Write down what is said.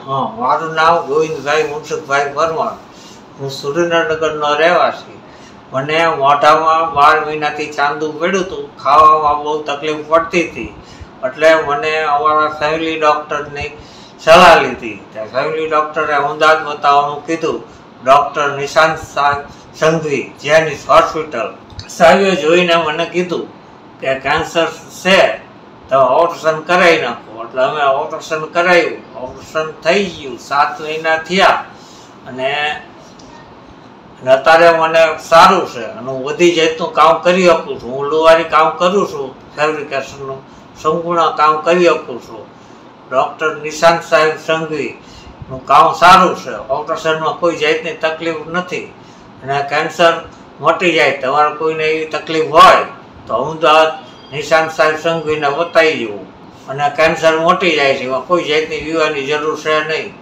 હા, મારું નામ ગોવિંદભાઈ મુનસુખભાઈ પરમાર. હું સુરેન્દ્રનગરનો રહેવાસી. મને મોઢામાં 12 મહિનાથી ચાંદુ પડ્યું હતું, ખાવામાં બહુ તકલીફ પડતી હતી. એટલે મને અમારા ફેમિલી ડૉક્ટરની સલાહ લીધી. ત્યાં ફેમિલી ડૉક્ટરે અમદાવાદ બતાવવાનું કીધું. ડૉક્ટર નિશાંત સંઘવી, ઝેનિશ હોસ્પિટલ સાહેબે જોઈને મને કીધું કે કેન્સર છે તો ઓપરેશન કરાવી નાખો. એટલે અમે ઓપરેશન કરાવ્યું. ઓપરેશન થઈ ગયું, 7 મહિના થયા અને અત્યારે મને સારું છે અને હું બધી જાતનું કામ કરી શકું છું. હું લુહારી કામ કરું છું, ફેબ્રિકેશનનું સંપૂર્ણ કામ કરી શકું છું. ડૉક્ટર નિશાંત સાહેબ સંઘવીનું કામ સારું છે. ઓપરેશનમાં કોઈ જાતની તકલીફ નથી અને કેન્સર મટી જાય. તમારે કોઈને એવી તકલીફ હોય તો અમદાવાદ નિશાંત સાહેબ સંઘવીને બતાવી જવું અને કેન્સર મટી જાય છે. એમાં કોઈ જાતની વિવાની જરૂર છે નહીં.